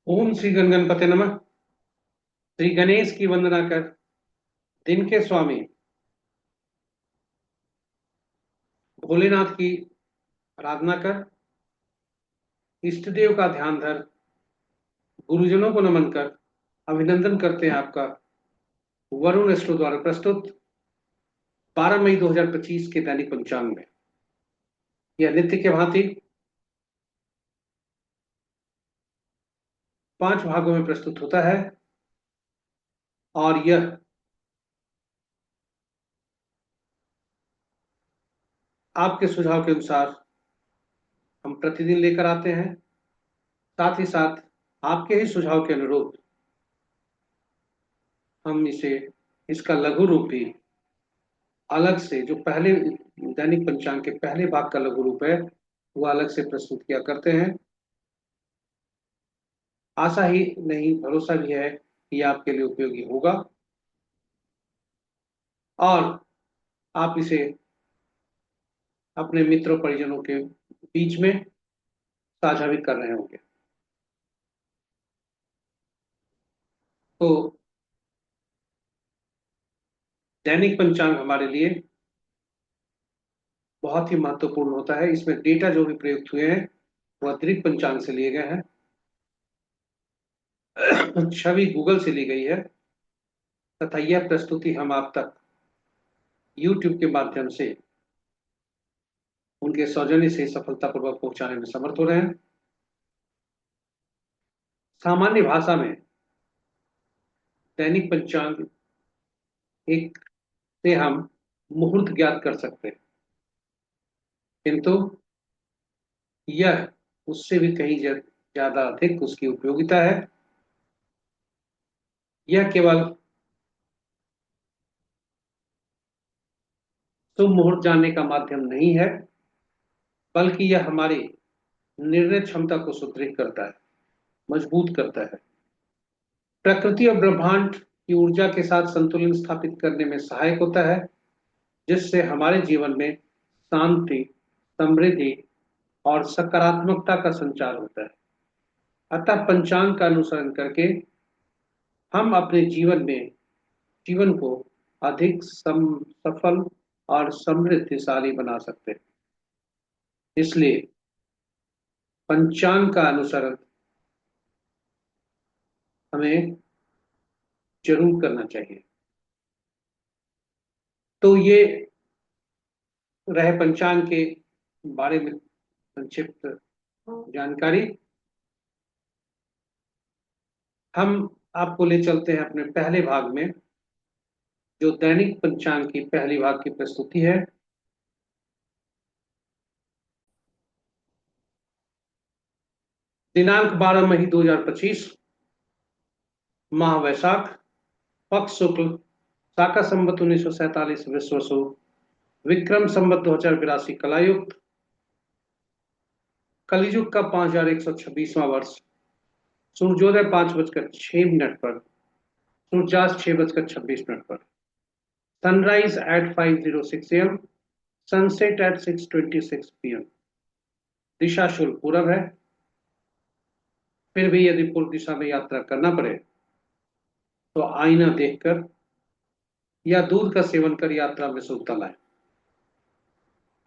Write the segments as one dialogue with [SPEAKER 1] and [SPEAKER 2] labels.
[SPEAKER 1] ओम श्री गणगणपते नमः। श्री गणेश की वंदना कर, दिन के स्वामी भोलेनाथ की आराधना कर, इष्ट देव का ध्यान धर, गुरुजनों को नमन कर। अभिनंदन करते हैं आपका। वरुण एस्ट्रो द्वारा प्रस्तुत 12 मई 2025 के दैनिक पंचांग में यह नित्य के भांति 5 भागों में प्रस्तुत होता है और यह आपके सुझाव के अनुसार हम प्रतिदिन लेकर आते हैं। साथ ही साथ आपके ही सुझाव के अनुरूप हम इसका लघु रूप भी अलग से, जो पहले दैनिक पंचांग के पहले भाग का लघु रूप है, वो अलग से प्रस्तुत किया करते हैं। आशा ही नहीं, भरोसा भी है कि ये आपके लिए उपयोगी होगा और आप इसे अपने मित्रों परिजनों के बीच में साझा भी कर रहे होंगे। तो दैनिक पंचांग हमारे लिए बहुत ही महत्वपूर्ण होता है। इसमें डेटा जो भी प्रयुक्त हुए हैं वह अतिरिक्त पंचांग से लिए गए हैं, छवि गूगल से ली गई है तथा यह प्रस्तुति हम आप तक यूट्यूब के माध्यम से उनके सौजन्य से सफलतापूर्वक पहुंचाने में समर्थ हो रहे हैं। सामान्य भाषा में दैनिक पंचांग एक से हम मुहूर्त ज्ञात कर सकते हैं, किंतु यह उससे भी कहीं ज्यादा अधिक उसकी उपयोगिता है। यह केवल शुभ मुहूर्त जानने का माध्यम नहीं है, बल्कि यह हमारी निर्णय क्षमता को सुदृढ़ करता है, मजबूत करता है। प्रकृति और ब्रह्मांड की ऊर्जा के साथ संतुलन स्थापित करने में सहायक होता है, जिससे हमारे जीवन में शांति, समृद्धि और सकारात्मकता का संचार होता है। अतः पंचांग का अनुसरण करके हम अपने जीवन को अधिक सफल और समृद्धिशाली बना सकते हैं। इसलिए पंचांग का अनुसरण हमें जरूर करना चाहिए। तो ये रहे पंचांग के बारे में संक्षिप्त जानकारी। हम आपको ले चलते हैं अपने पहले भाग में, जो दैनिक पंचांग की पहली भाग की प्रस्तुति है। दिनांक 12 मई 2025, माह वैशाख, पक्ष शुक्ल, शाका संवत 1947 विश्वसु, विक्रम संवत 2082 कलायुक्त, कलियुग का 5126वां वर्ष, सूर्योदय 5:06 पर, सूर्यास्त 6:26 पर, sunrise at 5:06 AM, sunset at 6:26 PM। दिशा शुल्क पूरब है। फिर भी यदि पूर्व दिशा में यात्रा करना पड़े तो आईना देखकर या दूध का सेवन कर यात्रा में शुभता लाए।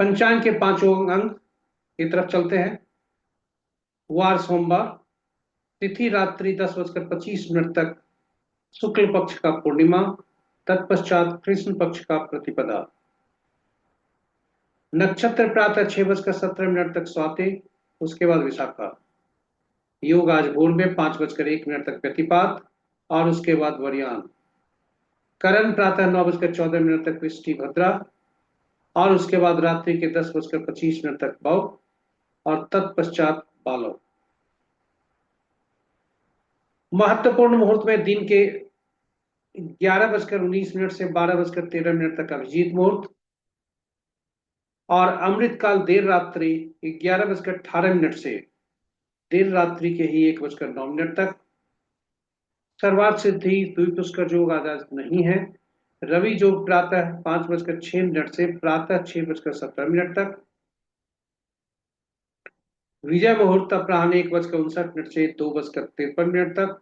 [SPEAKER 1] पंचांग के पांचों अंग की तरफ चलते हैं। वार सोमवार, तिथि रात्रि 10:25 तक, शुक्ल पक्ष का पूर्णिमा, तत्पश्चात कृष्ण पक्ष का प्रतिपदा। नक्षत्र प्रातः 6:17 तक स्वाति, उसके बाद विशाखा। योग आज भोर में 5:01 तक व्यतिपात और उसके बाद वरियान। करण प्रातः 9:14 तक वृष्टि भद्रा और उसके बाद रात्रि के 10:25 तक भव और तत्पश्चात बालव। महत्वपूर्ण मुहूर्त में दिन के 11:19 से 12:13 तक अभिजीत मुहूर्त और अमृत काल देर रात्रि 11:18 से देर रात्रि के ही 1:09 तक। सर्वार्थ सिद्धि द्विपुष्कर योग आज नहीं है। रवि योग प्रातः 5:06 से प्रातः 6:17 तक। विजय मुहूर्त अपराह्न 1:59 से 2:53 तक।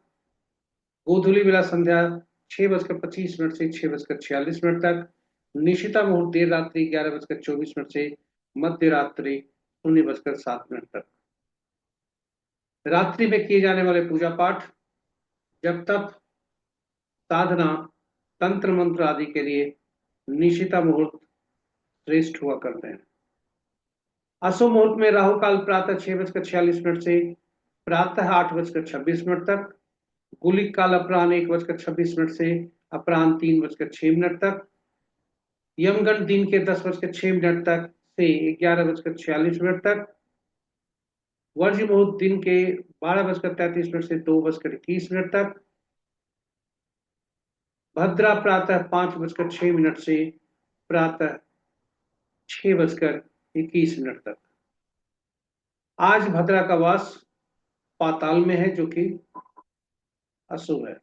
[SPEAKER 1] गोधूली बेला संध्या 6:25 से 6:46 तक। निशिता मुहूर्त देर रात्रि 11:24 से मध्य रात्रि 0:07 तक। रात्रि में किए जाने वाले पूजा पाठ, जब तक, साधना, तंत्र मंत्र आदि के लिए निशिता मुहूर्त श्रेष्ठ हुआ करते हैं। अशुभ मुहूर्त में राहु काल प्रातः 6:46 से प्रातः 8:26 तक। गुलिक काल अपराह्न 1:26 से अपराह्न 3:06 तक। यमगंड दिन के 10:06 तक से 11:46 तक। वर्ज मुहूर्त दिन के 12:33 से 2:21 तक। भद्रा प्रातः 5:06 से प्रातः 6:21 तक। आज भद्रा का वास पाताल में है, जो कि अशुभ है।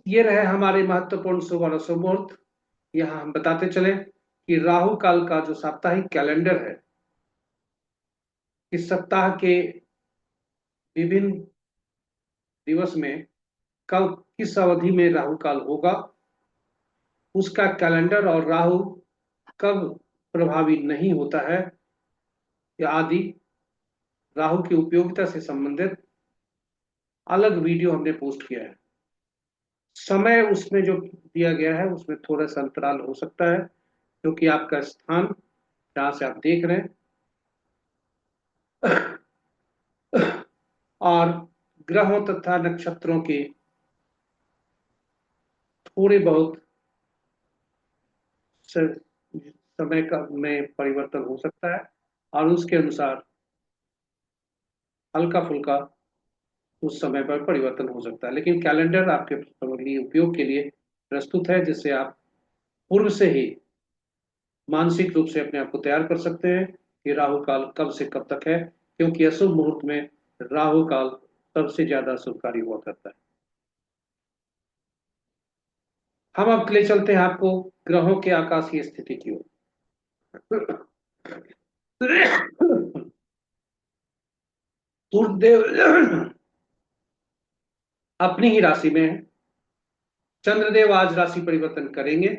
[SPEAKER 1] ये रहे हमारे महत्वपूर्ण शुभ और अशुभ मुहूर्त। यहाँ हम बताते चले कि राहु काल का जो साप्ताहिक कैलेंडर है, इस सप्ताह के विभिन्न दिवस में कब किस अवधि में राहु काल होगा, उसका कैलेंडर, और राहु कब प्रभावी नहीं होता है, या आदि राहु की उपयोगिता से संबंधित अलग वीडियो हमने पोस्ट किया है। समय उसमें जो दिया गया है उसमें थोड़ा सा अंतराल हो सकता है, क्योंकि आपका स्थान जहां से आप देख रहे हैं और ग्रहों तथा नक्षत्रों के थोड़े बहुत समय का में परिवर्तन हो सकता है, और उसके अनुसार हल्का फुल्का उस समय पर परिवर्तन हो सकता है। लेकिन कैलेंडर आपके लिए उपयोग के लिए प्रस्तुत है, जिससे आप पूर्व से ही मानसिक रूप से अपने आप को तैयार कर सकते हैं कि राहु काल कब से कब तक है, क्योंकि अशुभ मुहूर्त में राहु काल सबसे ज्यादा शुभकारी हुआ करता है। हम अब ले चलते हैं आपको ग्रहों के आकाशीय स्थिति की ओर। सूर्यदेव अपनी ही राशि में है। चंद्रदेव आज राशि परिवर्तन करेंगे,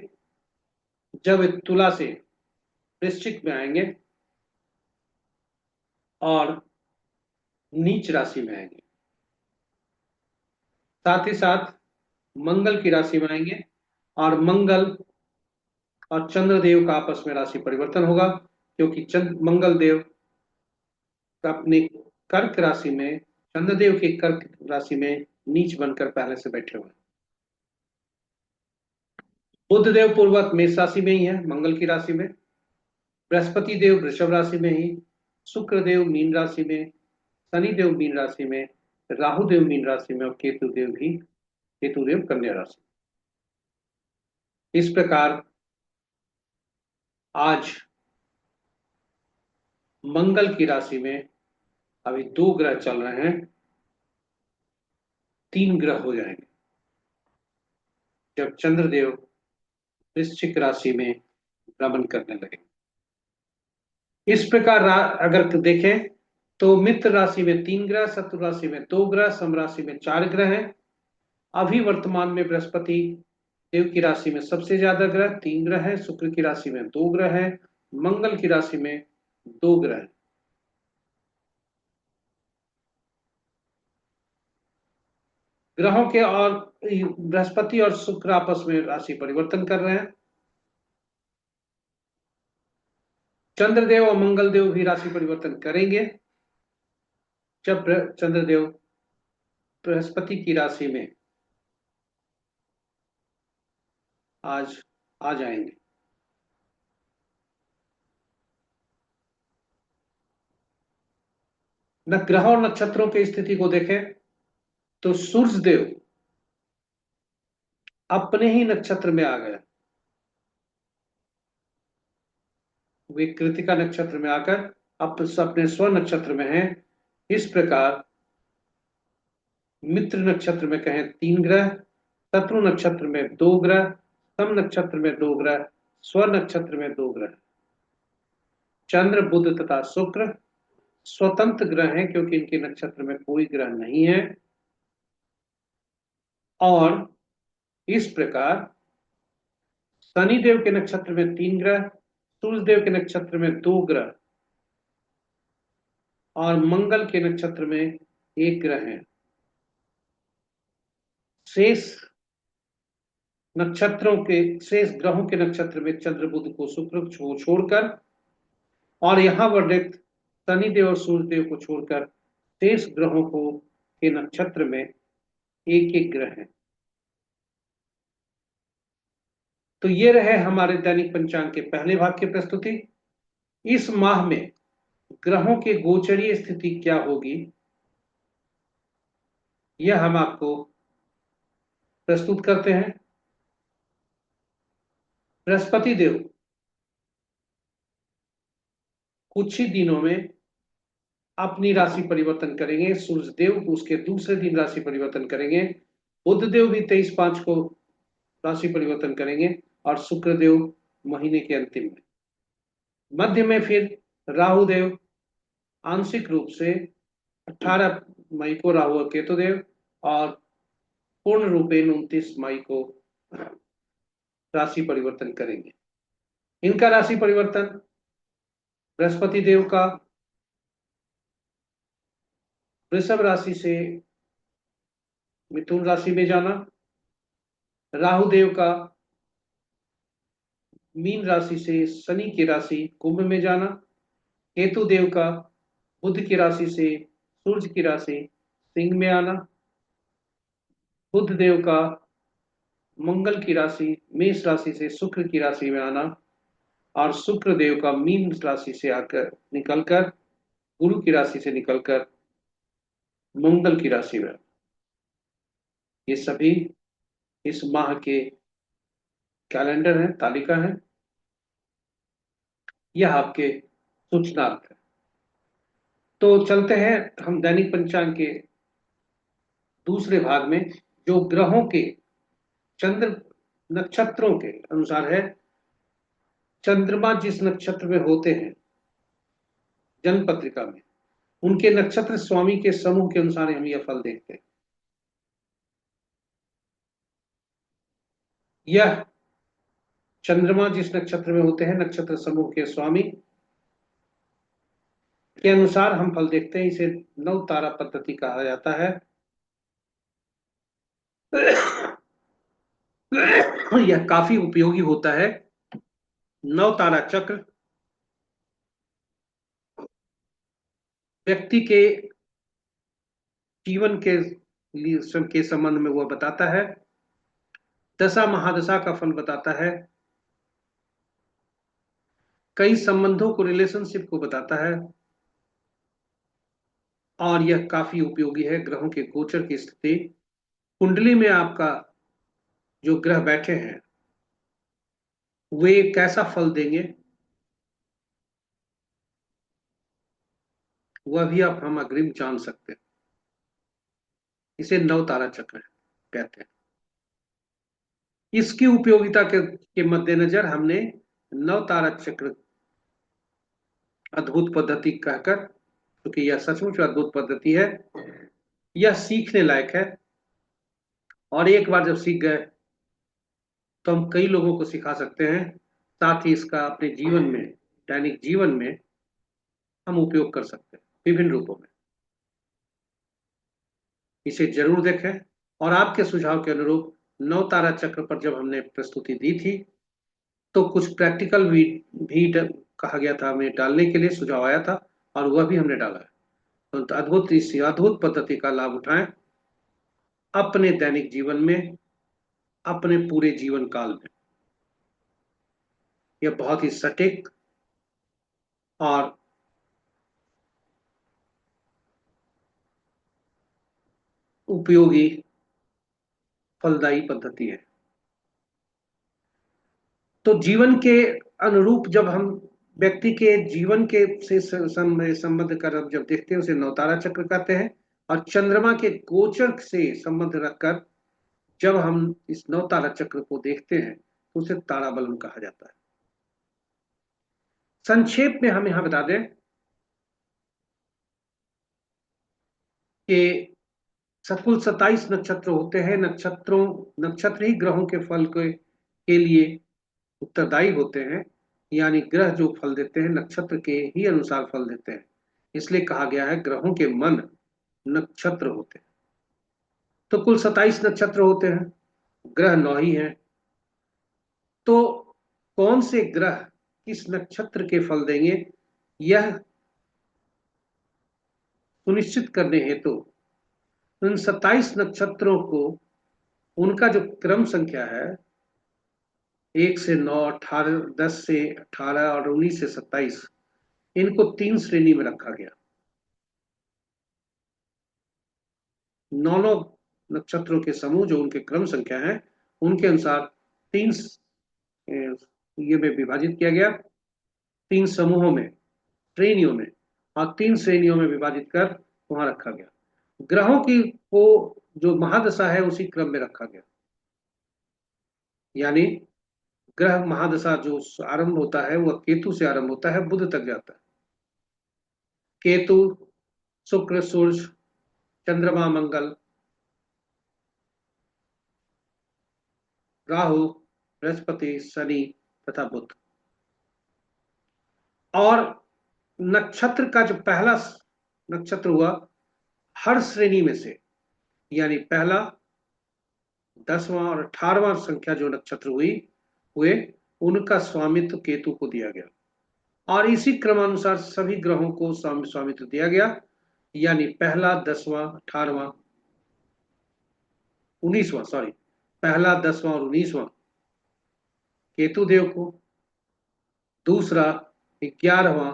[SPEAKER 1] जब वे तुला से वृश्चिक में आएंगे और नीच राशि में आएंगे। साथ ही साथ मंगल की राशि में आएंगे, और मंगल और चंद्रदेव का आपस में राशि परिवर्तन होगा, क्योंकि मंगल देव अपने कर्क राशि में, चंद्रदेव के कर्क राशि में नीच बनकर पहले से बैठे हुए हैं। बुध देव पूर्वत मेष राशि में ही है, मंगल की राशि में। बृहस्पति देव वृषभ राशि में ही। शुक्र देव मीन राशि में। शनि देव मीन राशि में। राहु देव मीन राशि में, और केतु देव कन्या राशि। इस प्रकार आज मंगल की राशि में अभी 2 ग्रह चल रहे हैं, 3 ग्रह हो जाएंगे जब चंद्रदेव वृश्चिक राशि में भ्रमण करने लगे। इस प्रकार अगर देखें तो मित्र राशि में 3 ग्रह, शत्रु राशि में 2 ग्रह, सम राशि में 4 ग्रह हैं। अभी वर्तमान में बृहस्पति देव की राशि में सबसे ज्यादा ग्रह 3 ग्रह हैं। शुक्र की राशि में 2 ग्रह हैं। मंगल की राशि में 2 ग्रह हैं। ग्रहों के और बृहस्पति और शुक्र आपस में राशि परिवर्तन कर रहे हैं। चंद्रदेव और मंगल देव भी राशि परिवर्तन करेंगे जब चंद्रदेव बृहस्पति की राशि में आज आ जाएंगे। न ग्रहों और नक्षत्रों की स्थिति को देखें तो सूर्य देव अपने ही नक्षत्र में आ गए। वे कृतिका नक्षत्र में आकर अपने स्व नक्षत्र में हैं। इस प्रकार मित्र नक्षत्र में कहें 3 ग्रह, शत्रु नक्षत्र में 2 ग्रह, सम नक्षत्र में 2 ग्रह, स्व नक्षत्र में 2 ग्रह। चंद्र, बुध तथा शुक्र स्वतंत्र ग्रह हैं क्योंकि इनके नक्षत्र में कोई ग्रह नहीं है। और इस प्रकार शनि देव के नक्षत्र में 3 ग्रह, सूर्य देव के नक्षत्र में 2 ग्रह और मंगल के नक्षत्र में 1 ग्रह है। शेष शेष ग्रहों के नक्षत्र में चंद्र, बुध को, शुक्र को छोड़कर और यहां वर्णित शनि देव और सूर्य देव को छोड़कर शेष ग्रहों को के नक्षत्र में एक एक ग्रह है। तो ये रहे हमारे दैनिक पंचांग के पहले भाग की प्रस्तुति। इस माह में ग्रहों के गोचरीय स्थिति क्या होगी यह हम आपको प्रस्तुत करते हैं। बृहस्पति देव कुछ ही दिनों में अपनी राशि परिवर्तन करेंगे। सूर्य देव उसके दूसरे दिन राशि परिवर्तन करेंगे। बुध देव भी 23/5 को राशि परिवर्तन करेंगे और शुक्र देव महीने के अंतिम में। मध्य में फिर राहु देव आंशिक रूप से 18 मई को राहु और केतु देव और पूर्ण रूपेण 29 मई को राशि परिवर्तन करेंगे। इनका राशि परिवर्तन बृहस्पति देव का वृषभ राशि से मिथुन राशि में जाना, राहु देव का मीन राशि से शनि की राशि कुंभ में जाना, केतु देव का बुध की राशि से सूर्य की राशि सिंह में आना, बुध देव का मंगल की राशि मेष राशि से शुक्र की राशि में आना और शुक्र देव का मीन राशि से आकर निकलकर गुरु की राशि से निकलकर मंगल की राशि में। ये सभी इस माह के कैलेंडर हैं, तालिका है। यह आपके सूचनार्थ है। तो चलते हैं हम दैनिक पंचांग के दूसरे भाग में, जो ग्रहों के चंद्र नक्षत्रों के अनुसार है। चंद्रमा जिस नक्षत्र में होते हैं जन्म पत्रिका में, उनके नक्षत्र स्वामी के समूह के अनुसार हम यह फल देखते हैं। यह चंद्रमा जिस नक्षत्र में होते हैं, नक्षत्र समूह के स्वामी के अनुसार हम फल देखते हैं। इसे नव तारा पद्धति कहा जाता है। यह काफी उपयोगी होता है। नव तारा चक्र व्यक्ति के जीवन के संबंध में वह बताता है। दशा महादशा का फल बताता है। कई संबंधों को, रिलेशनशिप को बताता है और यह काफी उपयोगी है। ग्रहों के गोचर की स्थिति, कुंडली में आपका जो ग्रह बैठे हैं वे कैसा फल देंगे वह भी हम अग्रिम जान सकते हैं। इसे नव तारा चक्र कहते हैं। इसकी उपयोगिता के मद्देनजर हमने नव तारा चक्र अद्भुत पद्धति कहकर, क्योंकि यह सचमुच अद्भुत पद्धति है, यह सीखने लायक है। और एक बार जब सीख गए तो हम कई लोगों को सिखा सकते हैं। साथ ही इसका अपने जीवन में, दैनिक जीवन में हम उपयोग कर सकते हैं विभिन्न रूपों में। इसे जरूर देखें। और आपके सुझाव के अनुरूप नव तारा चक्र पर जब हमने प्रस्तुति दी थी तो कुछ प्रैक्टिकल भी कहा गया था, हमें डालने के लिए सुझाव आया था और वह भी हमने डाला है। तो इस अद्भुत पद्धति का लाभ उठाएं अपने दैनिक जीवन में, अपने पूरे जीवन काल में। यह बहुत ही सटीक और उपयोगी फलदायी पद्धति है। तो जीवन के अनुरूप जब हम व्यक्ति के जीवन के से संबंध कर जब देखते हैं उसे नवतारा चक्र कहते हैं। और चंद्रमा के गोचर से संबंध रखकर जब हम इस नवतारा चक्र को देखते हैं तो उसे ताराबलन कहा जाता है। संक्षेप में हम यहां बता दें कि कुल 27 नक्षत्र होते हैं। नक्षत्र ही ग्रहों के फल के लिए उत्तरदायी होते हैं। यानी ग्रह जो फल देते हैं नक्षत्र के ही अनुसार फल देते हैं। इसलिए कहा गया है ग्रहों के मन नक्षत्र होते हैं। तो कुल 27 नक्षत्र होते हैं, ग्रह 9 ही हैं। तो कौन से ग्रह किस नक्षत्र के फल देंगे, यह सुनिश्चित करने हेतु उन 27 नक्षत्रों को, उनका जो क्रम संख्या है 1 से 9, 18, 10 से 18 और 19 से 27, इनको 3 श्रेणी में रखा गया। 9 नक्षत्रों के समूह जो उनके क्रम संख्या है उनके अनुसार 3 ये में विभाजित किया गया, 3 समूहों में, श्रेणियों में, और 3 श्रेणियों में विभाजित कर वहां रखा गया। ग्रहों की को जो महादशा है उसी क्रम में रखा गया। यानी ग्रह महादशा जो आरंभ होता है वह केतु से आरंभ होता है, बुध तक जाता है। केतु, शुक्र, सूर्य, चंद्रमा, मंगल, राहु, बृहस्पति, शनि तथा बुध। और नक्षत्र का जो पहला नक्षत्र हुआ हर श्रेणी में से, यानी पहला, 10वां और 18वां संख्या जो नक्षत्र हुए उनका स्वामित्व केतु को दिया गया। और इसी क्रमानुसार सभी ग्रहों को स्वामित्व दिया गया। यानी पहला, 10वां, 18वां, 19वां, सॉरी, पहला, 10वां और 19वां केतु देव को, दूसरा, 11वां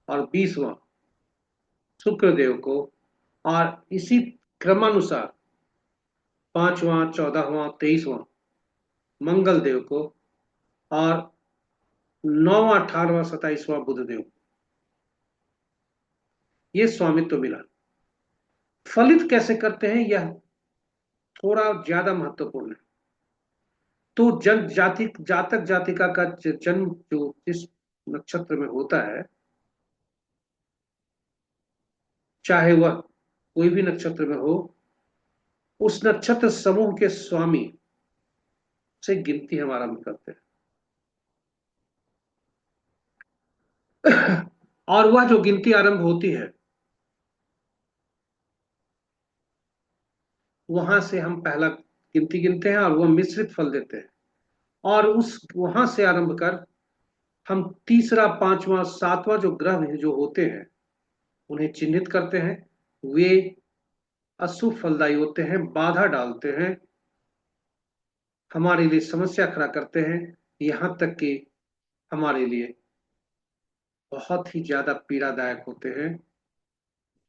[SPEAKER 1] और 20वां शुक्र देव को, और इसी क्रमानुसार 5वां, 14वां, 23वां मंगल देव को, और 9वां, 18वां, 27वां बुध देव को ये स्वामित्व मिला। फलित कैसे करते हैं यह थोड़ा ज्यादा महत्वपूर्ण है। तो जातक जातिका का जन्म जो जिस नक्षत्र में होता है, चाहे वह कोई भी नक्षत्र में हो, उस नक्षत्र समूह के स्वामी से गिनती हम आरंभ करते हैं। और वह जो गिनती आरंभ होती है वहां से हम पहला गिनती गिनते हैं और वह मिश्रित फल देते हैं। और उस वहां से आरंभ कर हम तीसरा, 5वां, 7वां जो ग्रह जो होते हैं उन्हें चिन्हित करते हैं। वे अशुभ फलदायी होते हैं, बाधा डालते हैं, हमारे लिए समस्या खड़ा करते हैं, यहां तक कि हमारे लिए बहुत ही ज्यादा पीड़ादायक होते हैं,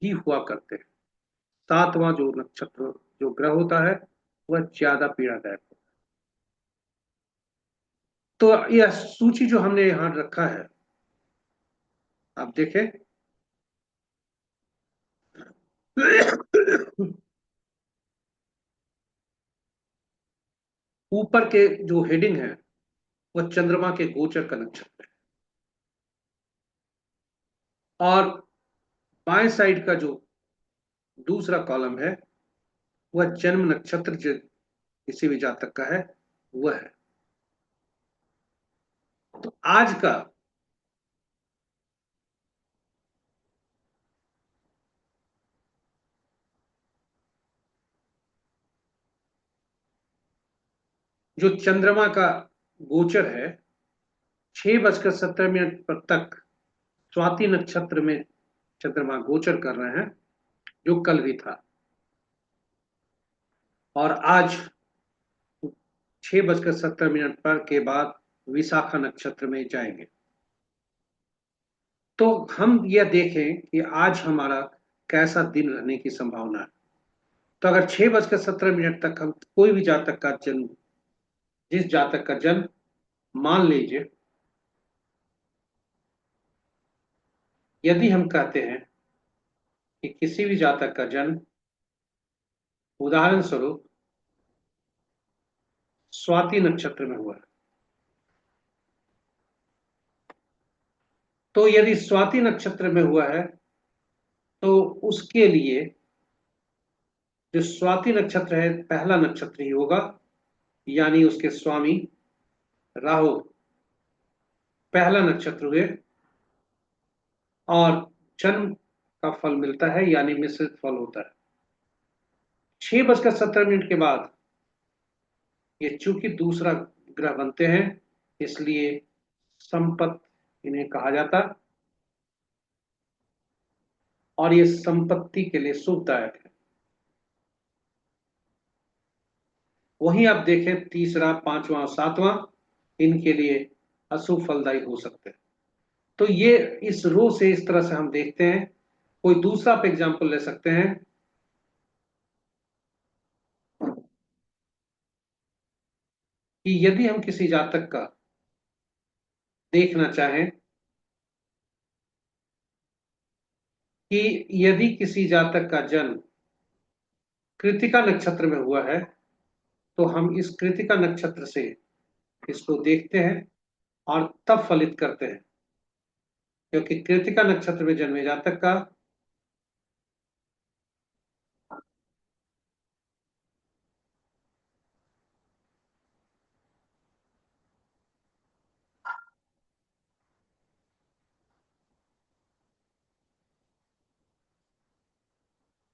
[SPEAKER 1] ही हुआ करते हैं। 7वां जो नक्षत्र जो ग्रह होता है वह ज्यादा पीड़ादायक होता है। तो यह सूची जो हमने यहां रखा है आप देखें। ऊपर के जो हेडिंग है वह चंद्रमा के गोचर का नक्षत्र है, और बाएं साइड का जो दूसरा कॉलम है वह जन्म नक्षत्र जो किसी भी जातक का है वह है। तो आज का जो चंद्रमा का गोचर है 6:17 पर तक स्वाति नक्षत्र में चंद्रमा गोचर कर रहे हैं, जो कल भी था। और आज 6:17 पर के बाद विशाखा नक्षत्र में जाएंगे। तो हम यह देखें कि आज हमारा कैसा दिन रहने की संभावना है। तो अगर 6:17 तक हम कोई भी जातक का जन्म, जिस जातक का जन्म, मान लीजिए यदि हम कहते हैं कि किसी भी जातक का जन्म उदाहरण स्वरूप स्वाति नक्षत्र में हुआ है, तो यदि स्वाति नक्षत्र में हुआ है तो उसके लिए जो स्वाति नक्षत्र है पहला नक्षत्र ही होगा, यानी उसके स्वामी राहु पहला नक्षत्र हुए और जन्म का फल मिलता है, यानी मिश्रित फल होता है। 6:17 के बाद ये चूंकि दूसरा ग्रह बनते हैं, इसलिए संपत इन्हें कहा जाता, और ये संपत्ति के लिए शुभदायक है। वहीं आप देखें तीसरा, पांचवा और सातवां इनके लिए अशुभ फलदायी हो सकते हैं। तो ये इस रो से इस तरह से हम देखते हैं। कोई दूसरा आप एग्जाम्पल ले सकते हैं कि यदि हम किसी जातक का देखना चाहें कि यदि किसी जातक का जन्म कृतिका नक्षत्र में हुआ है, तो हम इस कृतिका नक्षत्र से इसको देखते हैं और तब फलित करते हैं, क्योंकि कृतिका नक्षत्र में जन्मे जातक का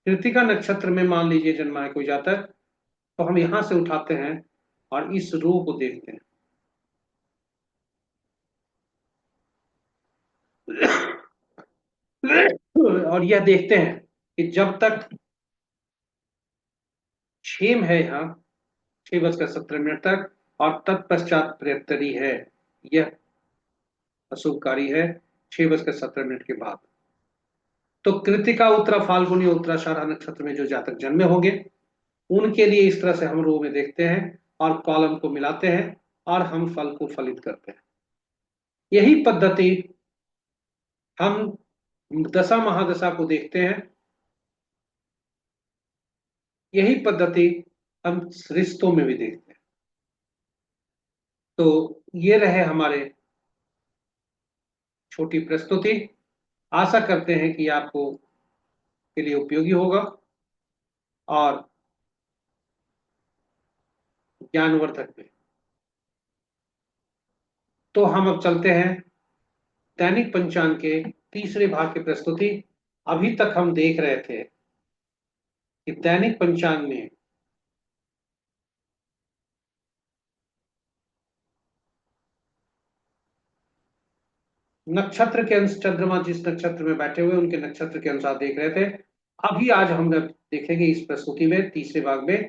[SPEAKER 1] कृतिका नक्षत्र में मान लीजिए जन्मा है कोई जातक, तो हम यहां से उठाते हैं और इस रो को देखते हैं। और यह देखते हैं कि जब तक क्षेम है यहाँ 6:17 तक और तत्पश्चात प्रत्यरी है, यह अशुभकारी है 6:17 के बाद। तो कृतिका, उत्तरा फाल्गुनी, उत्तराषाढ़ा नक्षत्र में जो जातक जन्मे होंगे उनके लिए इस तरह से हम रो में देखते हैं और कॉलम को मिलाते हैं और हम फल को फलित करते हैं। यही पद्धति हम दशा महादशा को देखते हैं, यही पद्धति हम रिश्तों में भी देखते हैं। तो ये रहे हमारे छोटी प्रस्तुति। आशा करते हैं कि आपको के लिए उपयोगी होगा और ज्ञानवर्धक भी। तो हम अब चलते हैं दैनिक पंचांग के तीसरे भाग की प्रस्तुति। अभी तक हम देख रहे थे कि दैनिक पंचांग में नक्षत्र के अनुसार, चंद्रमा जिस नक्षत्र में बैठे हुए उनके नक्षत्र के अनुसार देख रहे थे। अभी आज हम देखेंगे इस प्रस्तुति में तीसरे भाग में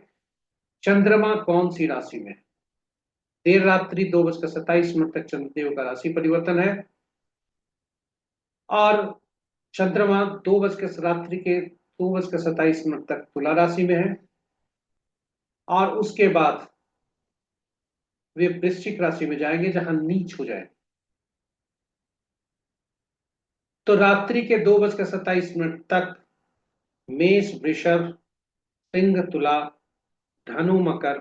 [SPEAKER 1] चंद्रमा कौन सी राशि में। देर रात्रि 2:27 तक चंद्रदेव का राशि परिवर्तन है और चंद्रमा 2:27 तक तुला राशि में है और उसके बाद वे वृश्चिक राशि में जाएंगे जहां नीच हो जाए। तो रात्रि के 2:27 तक मेष, वृषभ, सिंह, तुला, धनु, मकर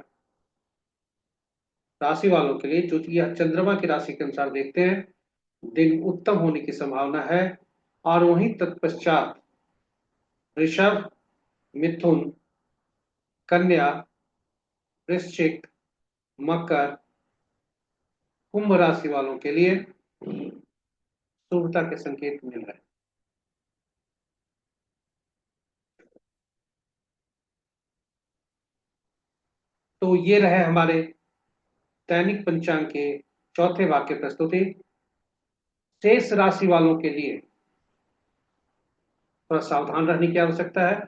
[SPEAKER 1] राशि वालों के लिए, जो कि यह चंद्रमा की राशि के अनुसार देखते हैं, दिन उत्तम होने की संभावना है। और वहीं तत्पश्चात वृषभ, मिथुन, कन्या, वृश्चिक, मकर, कुंभ राशि वालों के लिए शुभता के संकेत मिल रहे हैं। तो ये रहे हमारे दैनिक पंचांग के चौथे भाग की प्रस्तुति। शेष राशि वालों के लिए थोड़ा सावधान रहने की आवश्यकता है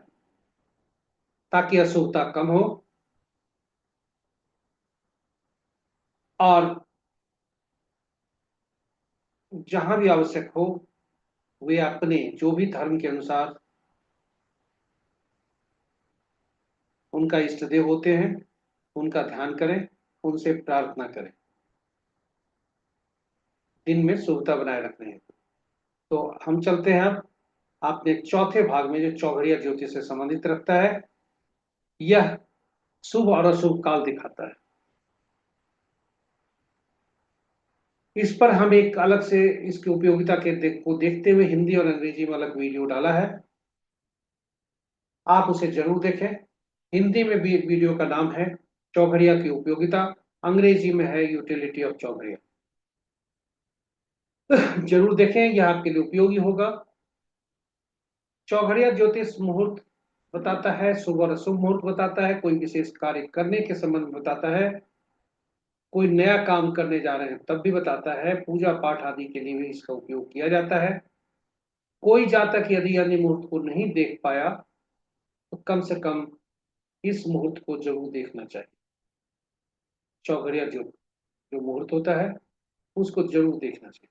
[SPEAKER 1] ताकि अशुभता कम हो और जहां भी आवश्यक हो वे अपने जो भी धर्म के अनुसार उनका इष्ट देव होते हैं उनका ध्यान करें, उनसे प्रार्थना करें दिन में शुभता बनाए रखने हैं। तो हम चलते हैं अब अपने चौथे भाग में जो चौघड़िया ज्योतिष से संबंधित रखता है। यह शुभ और अशुभ काल दिखाता है। इस पर हम एक अलग से इसकी उपयोगिता को देखते हुए हिंदी और अंग्रेजी में अलग वीडियो डाला है, आप उसे जरूर देखें। हिंदी में भी वीडियो का नाम है चौघड़िया की उपयोगिता, अंग्रेजी में है यूटिलिटी ऑफ चौघड़िया। जरूर देखें, यह आपके लिए उपयोगी होगा। चौघड़िया ज्योतिष मुहूर्त बताता है, शुभ और अशुभ मुहूर्त बताता है, कोई विशेष कार्य करने के संबंध में बताता है, कोई नया काम करने जा रहे हैं तब भी बताता है, पूजा पाठ आदि के लिए भी इसका उपयोग किया जाता है। कोई जातक यदि अन्य मुहूर्त को नहीं देख पाया तो कम से कम इस मुहूर्त को जरूर देखना चाहिए। चौघड़िया जो जो मुहूर्त होता है उसको जरूर देखना चाहिए।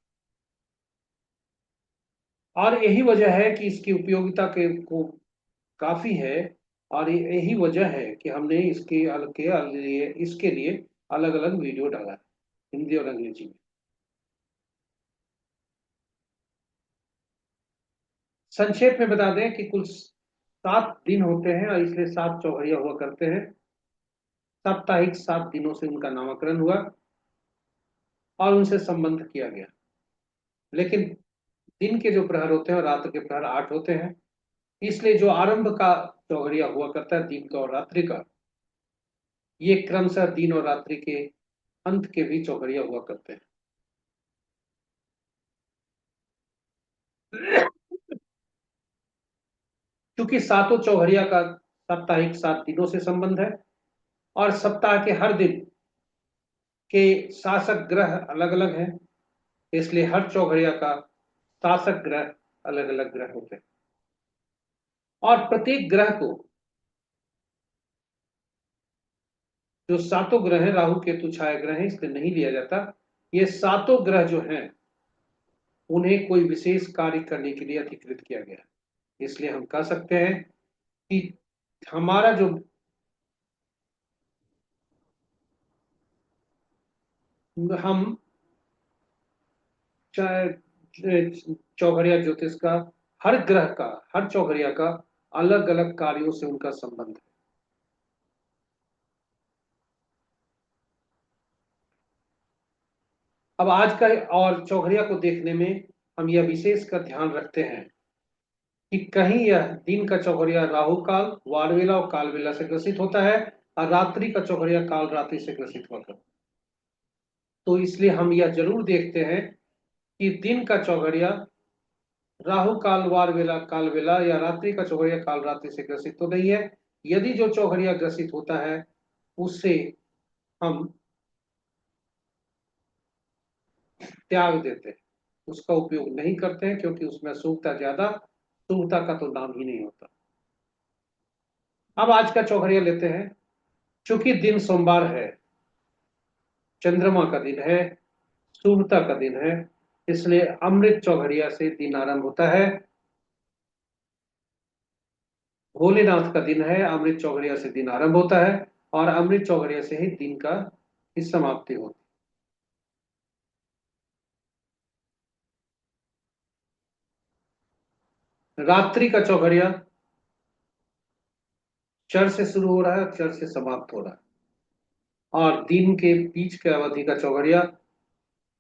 [SPEAKER 1] और यही वजह है कि इसकी उपयोगिता के को काफी है, और यही वजह है कि हमने इसके लिए अलग अलग वीडियो डाला है, हिंदी और अंग्रेजी में। संक्षेप में बता दें कि कुल 7 दिन होते हैं और इसलिए 7 चौघड़िया हुआ करते हैं। साप्ताहिक 7 दिनों से उनका नामकरण हुआ और उनसे संबंध किया गया। लेकिन दिन के जो प्रहर होते हैं और रात के प्रहर 8 होते हैं, इसलिए जो आरंभ का चौघड़िया हुआ करता है दिन का और रात्रि का, ये क्रमशः दिन और रात्रि के अंत के भी चौघड़िया हुआ करते हैं। क्योंकि सातों चौघड़िया का साप्ताहिक 7 दिनों से संबंध है और सप्ताह के हर दिन के शासक ग्रह अलग अलग हैं, इसलिए हर चौघड़िया का शासक ग्रह अलग अलग ग्रह होते हैं। और प्रत्येक ग्रह को, जो सातों ग्रह हैं, राहु केतु छाया ग्रह हैं इसलिए नहीं लिया जाता, ये सातों ग्रह जो हैं उन्हें कोई विशेष कार्य करने के लिए अधिकृत किया गया, इसलिए हम कह सकते हैं कि हमारा जो हम चौघड़िया ज्योतिष का, हर ग्रह का, हर चौघड़िया का अलग अलग कार्यों से उनका संबंध है। अब आज का और चौघड़िया को देखने में हम यह विशेष का ध्यान रखते हैं कि कहीं यह दिन का चौघड़िया राहु काल, वार वेला और काल वेला से ग्रसित होता है और रात्रि का चौघड़िया काल रात्रि से ग्रसित होता है। तो इसलिए हम यह जरूर देखते हैं कि दिन का चौघड़िया राहु काल वार वेला काल वेला या रात्रि का चौघड़िया काल रात्रि से ग्रसित तो नहीं है। यदि जो चौघड़िया ग्रसित होता है उससे हम त्याग देते हैं, उसका उपयोग नहीं करते हैं, क्योंकि उसमें शुभता ज्यादा, शुभता का तो नाम ही नहीं होता। अब आज का चौघड़िया लेते हैं। चूंकि दिन सोमवार है, चंद्रमा का दिन है, शुभता का दिन है, इसलिए अमृत चौघड़िया से दिन आरंभ होता है। भोलेनाथ का दिन है, अमृत चौघड़िया से दिन आरंभ होता है और अमृत चौघड़िया से ही दिन का की समाप्ति होती है। रात्रि का चौघड़िया चर से शुरू हो रहा है, चर से समाप्त हो रहा है, और दिन के बीच के अवधि का चौघड़िया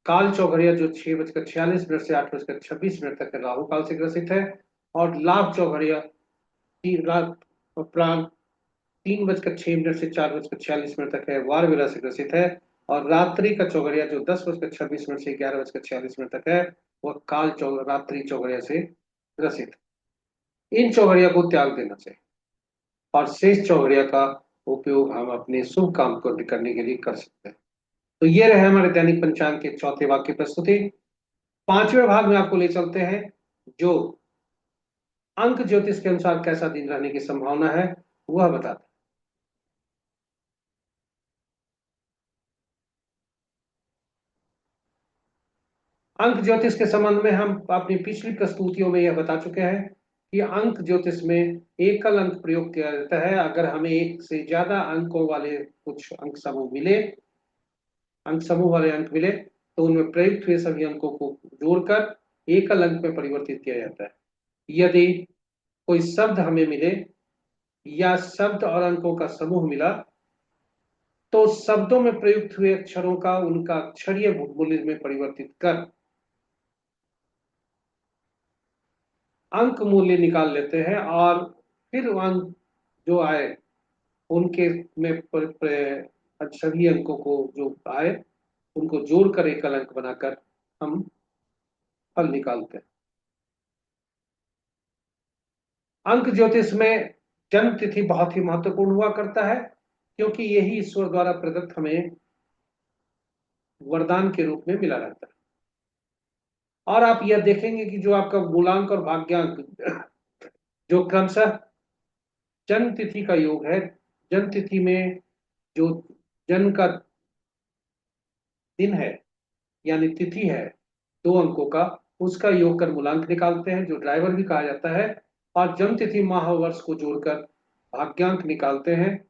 [SPEAKER 1] काल चौघड़िया जो 6:46 से 8:26 तक है, राहु काल से ग्रसित है। और लाभ चौघड़िया रात उपरांत 3:06 से 4:46 तक है, वार वेला से ग्रसित है। और रात्रि का चौघड़िया जो 10:26 से 11:46 तक है, वह रात्रि चौघड़िया से ग्रसित है। इन चौघड़िया को त्याग देना चाहिए और शेष चौघड़िया का उपयोग हम अपने शुभ काम को करने के लिए कर सकते हैं। तो ये रहे हमारे दैनिक पंचांग के चौथे भाग की प्रस्तुति। पांचवें भाग में आपको ले चलते हैं, जो अंक ज्योतिष के अनुसार कैसा दिन रहने की संभावना है वह बताता है। अंक ज्योतिष के संबंध में हम अपनी पिछली प्रस्तुतियों में यह बता चुके हैं कि अंक ज्योतिष में एकल अंक प्रयोग किया जाता है। अगर हमें एक से ज्यादा अंकों वाले कुछ अंक समूह वाले अंक मिले तो उनमें प्रयुक्त हुए सभी अंकों को जोड़कर एकल अंक में परिवर्तित किया जाता है। यदि कोई शब्द हमें मिले या शब्द और अंकों का समूह मिला तो शब्दों में प्रयुक्त हुए अक्षरों का उनका अक्षरीय मूल्य में परिवर्तित कर अंक मूल्य निकाल लेते हैं, और फिर अंक जो आए उनके में अक्षरीय अंकों को जो आए उनको जोड़कर एकल अंक बनाकर हम फल निकालते हैं। अंक ज्योतिष में जन्म तिथि बहुत ही महत्वपूर्ण हुआ करता है, क्योंकि यही ईश्वर द्वारा प्रदत्त हमें वरदान के रूप में मिला रहता है। और आप यह देखेंगे कि जो आपका मूलांक और भाग्यांक जो क्रमशः जन्म तिथि का योग है, जन्म तिथि में जो जन्म का दिन है यानी तिथि है 2 अंकों का, उसका योग कर मूलांक निकालते हैं, जो ड्राइवर भी कहा जाता है। और जन्म तिथि माह वर्ष को जोड़कर भाग्यांक निकालते हैं,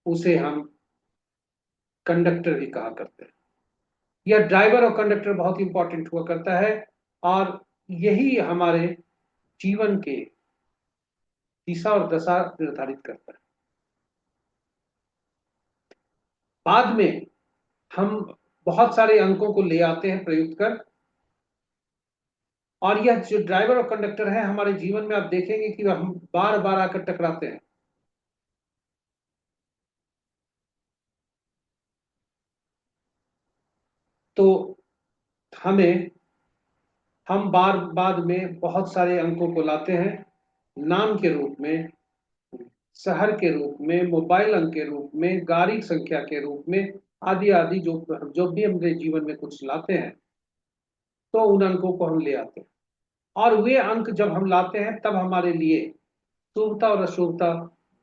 [SPEAKER 1] उसे हम कंडक्टर भी कहा करते हैं। यह ड्राइवर और कंडक्टर बहुत इंपॉर्टेंट हुआ करता है, और यही हमारे जीवन के दिशा और दशा निर्धारित करता है। बाद में हम बहुत सारे अंकों को ले आते हैं प्रयुक्त कर, और यह जो ड्राइवर और कंडक्टर है हमारे जीवन में आप देखेंगे कि हम बार बार आकर टकराते हैं। तो हमें हम बार बाद में बहुत सारे अंकों को लाते हैं, नाम के रूप में, शहर के रूप में, मोबाइल अंक के रूप में, गाड़ी संख्या के रूप में, आदि आदि। जो जो भी हमने जीवन में कुछ लाते हैं तो उन अंकों को हम ले आते हैं, और वे अंक जब हम लाते हैं तब हमारे लिए शुभता और अशुभता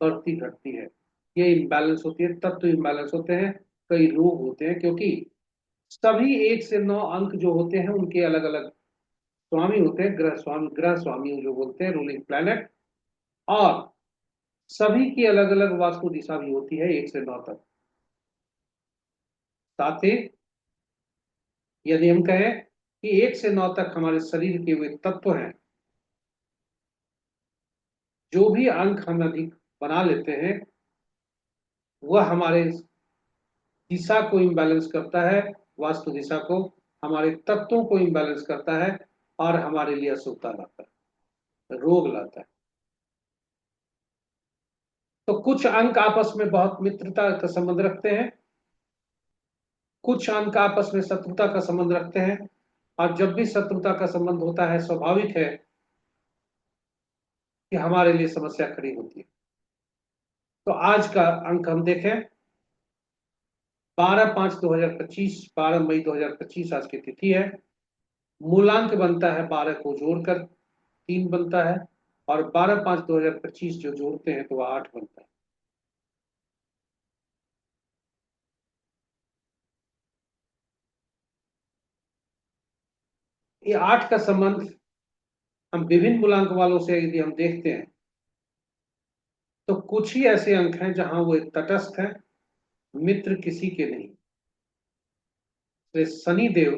[SPEAKER 1] बढ़ती घटती है। ये इम्बैलेंस होती है, तब तो इम्बैलेंस होते हैं, कई रोग होते हैं, क्योंकि सभी 1 से 9 अंक जो होते हैं उनके अलग अलग स्वामी होते हैं, ग्रह स्वामी जो बोलते हैं, रूलिंग प्लैनेट। और सभी की अलग अलग वास्तु दिशा भी होती है 1 से 9 तक। साथ ही यदि हम कहें कि 1 से 9 तक हमारे शरीर के वे तत्व हैं, जो भी अंक हम अधिक बना लेते हैं वह हमारे दिशा को इम्बैलेंस करता है, वास्तु दिशा को, हमारे तत्वों को इम्बैलेंस करता है, और हमारे लिए अशुभता लाता है, रोग लाता है। तो कुछ अंक आपस में बहुत मित्रता का संबंध रखते हैं, कुछ अंक आपस में शत्रुता का संबंध रखते हैं, और जब भी शत्रुता का संबंध होता है स्वाभाविक है कि हमारे लिए समस्या खड़ी होती है। तो आज का अंक हम देखें, 12/5/2025, 12 मई 2025 आज की तिथि है। मूलांक बनता है 12 को जोड़कर 3 बनता है, और 12/5/2025 जो जोड़ते हैं तो वह 8 बनता है। ये 8 का संबंध हम विभिन्न मूलांक वालों से यदि हम देखते हैं तो कुछ ही ऐसे अंक हैं जहां वो तटस्थ हैं, मित्र किसी के नहीं। तो शनि देव,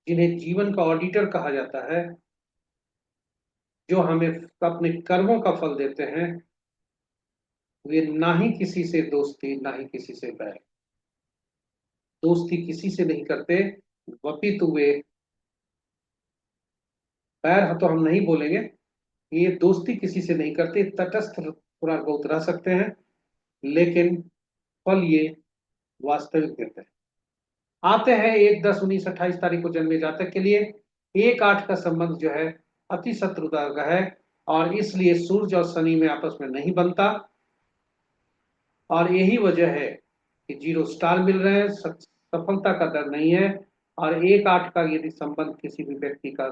[SPEAKER 1] जिन्हें जीवन का ऑडिटर कहा जाता है, जो हमें अपने कर्मों का फल देते हैं, वे ना ही किसी से दोस्ती ना ही किसी से बैर, दोस्ती किसी से नहीं करते, अपितु वे, बैर तो हम नहीं बोलेंगे, ये दोस्ती किसी से नहीं करते, तटस्थ थोड़ा बहुत रह सकते हैं, लेकिन फल ये वास्तविक देते हैं। आते हैं 1/10/1928 को जन्मे जातक के लिए। 1/8 का संबंध जो है अति शत्रुता का है, और इसलिए सूर्य और शनि में आपस में नहीं बनता, और यही वजह है कि 0 स्टार मिल रहे हैं, सफलता का दर नहीं है। और 1/8 का यदि संबंध किसी भी व्यक्ति का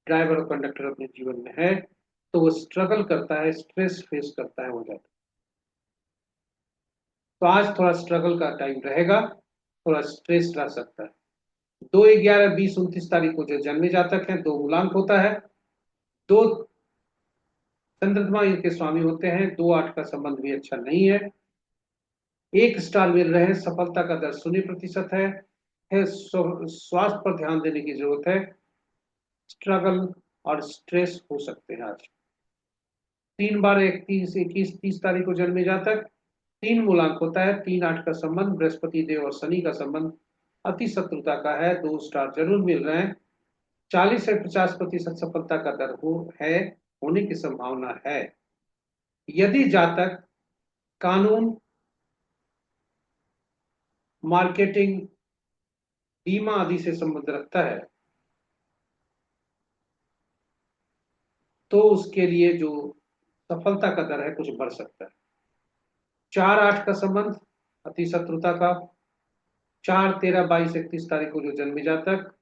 [SPEAKER 1] ड्राइवर और कंडक्टर अपने जीवन में है तो वो स्ट्रगल करता है, स्ट्रेस फेस करता है, हो जाता है। तो आज थोड़ा स्ट्रगल का टाइम रहेगा, थोड़ा स्ट्रेस रह सकता है। 2/11/2029 को जो जन्मे जातक हैं, 2 मूलांक होता है, 2 चंद्रमा इनके स्वामी होते हैं, 2/8 का संबंध भी अच्छा नहीं है, 1 स्टार मिल रहे हैं, सफलता का दर 0% है। स्वास्थ्य पर ध्यान देने की जरूरत है, स्ट्रगल और स्ट्रेस हो सकते हैं आज। 3/31/2130 को जन्मे जातक, 3 मूलांक होता है। 3 8 का संबंध बृहस्पति देव और शनि का संबंध अति शत्रुता का है, 2 स्टार जरूर मिल रहे हैं। 40 से 50% सफलता का दर होने की संभावना है। यदि जातक कानून, मार्केटिंग, बीमा आदि से संबंध रखता है तो उसके लिए जो सफलता का दर है कुछ बढ़ सकता है। 4 8 का संबंध अति शत्रुता का, 4 13 22 31 तारीख को जो जन्मे जातक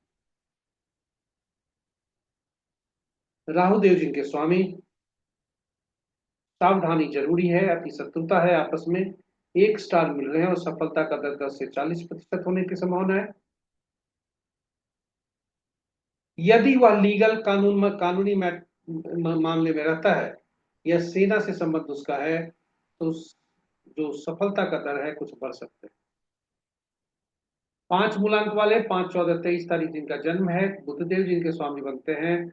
[SPEAKER 1] राहु देव जिनके स्वामी, सावधानी जरूरी है, अति शत्रुता है आपस में, 1 स्टार मिल रहे हैं और सफलता का दर 10 से 40% होने की संभावना है। यदि वह लीगल कानूनी मामले में रहता है या सेना से संबंध उसका है तो जो सफलता का दर है कुछ बढ़ सकते हैं। 5 मूलांक वाले 5 14 23 तारीख जिनका जन्म है, बुधदेव जिनके स्वामी बनते हैं,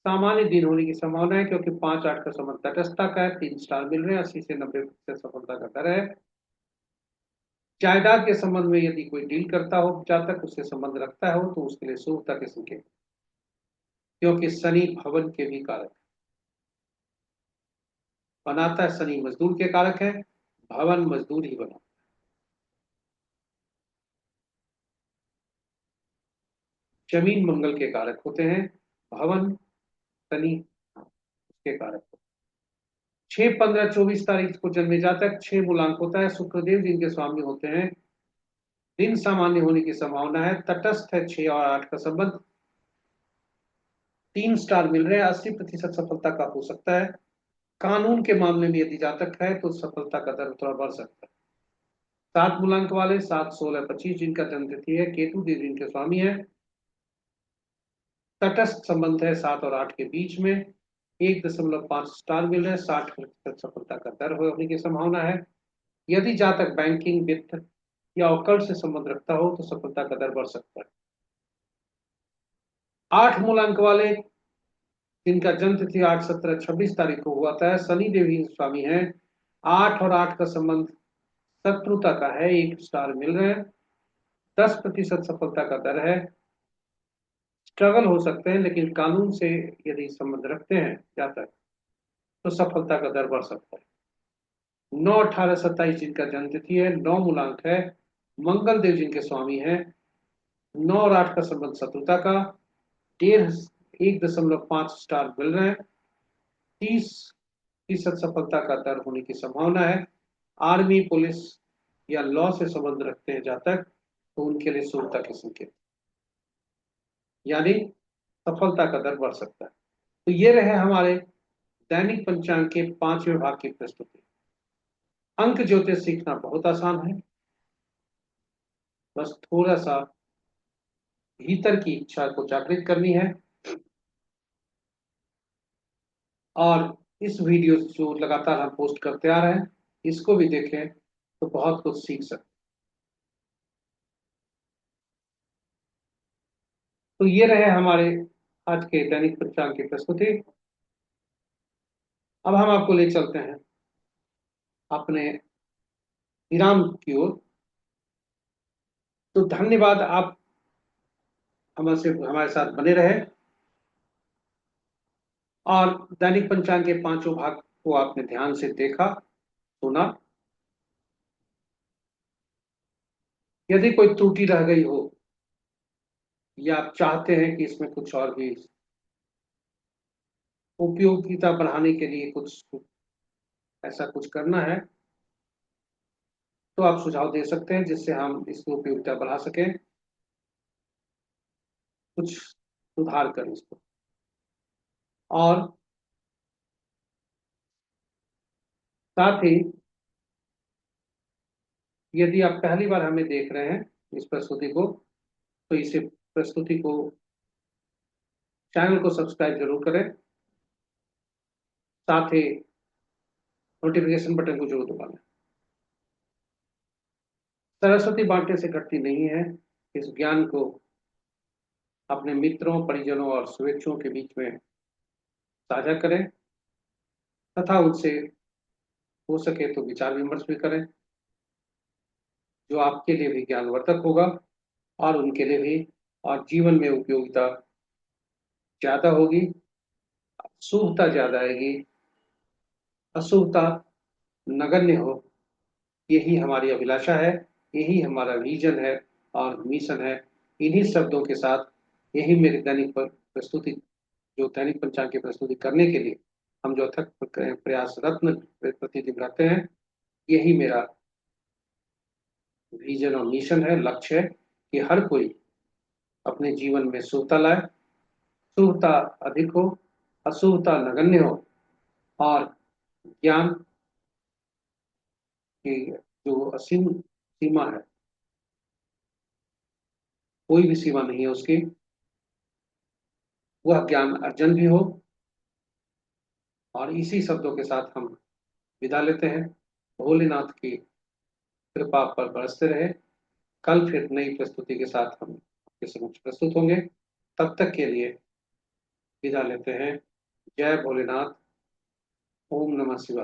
[SPEAKER 1] सामान्य दिन होने की संभावना है क्योंकि 5 8 का संबंध तटस्थता का है, 3 स्टार मिल रहे हैं, 80 से 90% सफलता का दर है। जायदाद के संबंध में यदि कोई डील करता हो, जातक उससे संबंध रखता हो तो उसके लिए शुभता के संकेत, क्योंकि शनि भवन के भी कारक बनाता है। शनि मजदूर के कारक है, भवन मजदूर ही बना। जमीन मंगल के कारक होते हैं, भवन शनि के कारक। 6 15 24 तारीख को जन्मे जातक 6 मूलांक होता है, शुक्रदेव जिनके स्वामी होते हैं, दिन सामान्य होने की संभावना है, तटस्थ है, 6 और 8 का संबंध, 3 स्टार मिल रहे हैं, 80% सफलता का हो सकता है। कानून के मामले में यदि जातक है तो सफलता का दर थोड़ा बढ़ सकता है। 7 मूलांक वाले 7 16 25 जिनका जन्म तिथि है, केतु देव जिनके स्वामी है, तटस्थ संबंध है 7 और 8 के बीच में, 1.5 स्टार मिल रहे हैं, 60% सफलता का दर होने की संभावना है। यदि जातक बैंकिंग, वित्त या ऑकल्ट से संबंध रखता हो तो सफलता का दर बढ़ सकता है। 8 मूलांक वाले जिनका जन्म तिथि 8 17 26 तारीख को हुआ था, शनि देव ही स्वामी है, 8 और 8 का संबंध शत्रुता का है, 1 स्टार मिल रहे हैं, 10% सफलता का दर है। स्ट्रगल हो सकते हैं लेकिन कानून से यदि संबंध रखते हैं जातक तो सफलता का दर बढ़ सकता है। 9 18 27 जिनका जन्म तिथि है, 9 मूलांक है, मंगल देव जिनके स्वामी है, 9 और 8 का संबंध शत्रुता का, 1.5 स्टार मिल रहे हैं, 30% सफलता का दर होने की संभावना है। आर्मी, पुलिस या लॉ से संबंध रखते हैं जातक तो उनके लिए शुभता के संकेत, यानी सफलता का दर बढ़ सकता है। तो ये रहे हमारे दैनिक पंचांग के 5वें भाग की प्रस्तुति। अंक ज्योतिष सीखना बहुत आसान है, बस थोड़ा सा भीतर की इच्छा को जागृत करनी है और इस वीडियो जो लगातार हम पोस्ट करते आ रहे हैं इसको भी देखें तो बहुत कुछ सीख सकते। तो ये रहे हमारे आज के दैनिक पंचांग की प्रस्तुति। अब हम आपको ले चलते हैं अपने विराम की ओर। तो धन्यवाद, आप हमारे साथ बने रहे और दैनिक पंचांग के 5 भाग को आपने ध्यान से देखा, सुना। यदि कोई त्रुटि रह गई हो या आप चाहते हैं कि इसमें कुछ और भी उपयोगिता बढ़ाने के लिए कुछ ऐसा कुछ करना है तो आप सुझाव दे सकते हैं जिससे हम इसकी उपयोगिता बढ़ा सकें, कुछ सुधार करें इसको। और साथ ही यदि आप पहली बार हमें देख रहे हैं इस प्रस्तुति को तो इसे प्रस्तुति को चैनल को सब्सक्राइब जरूर करें, साथ ही नोटिफिकेशन बटन को जरूर दबा लें। सरस्वती बांटने से घटती नहीं है, इस ज्ञान को अपने मित्रों, परिजनों और शुभेच्छुओं के बीच में साझा करें तथा उनसे हो सके तो विचार विमर्श भी करें, जो आपके लिए भी ज्ञानवर्धक होगा और उनके लिए भी, और जीवन में उपयोगिता ज्यादा होगी, शुभता ज्यादा आएगी, अशुभता नगण्य हो। यही हमारी अभिलाषा है, यही हमारा विजन है और मिशन है। इन्हीं शब्दों के साथ, यही मेरी प्रस्तुति, जो दैनिक पंचांग की प्रस्तुति करने के लिए हम जो अथक प्रयास रत्न प्रतिदिन रहते हैं, यही मेरा विजन और मिशन है, लक्ष्य है कि हर कोई अपने जीवन में शुभता लाए, शुभता अधिक हो, अशुभता नगण्य हो, और ज्ञान की जो असीम सीमा है, कोई भी सीमा नहीं है उसकी, वह ज्ञान अर्जन भी हो। और इसी शब्दों के साथ हम विदा लेते हैं। भोलेनाथ की कृपा पर बरसते रहे। कल फिर नई प्रस्तुति के साथ हम आपके समक्ष प्रस्तुत होंगे। तब तक के लिए विदा लेते हैं। जय भोलेनाथ। ओम नमः शिवाय।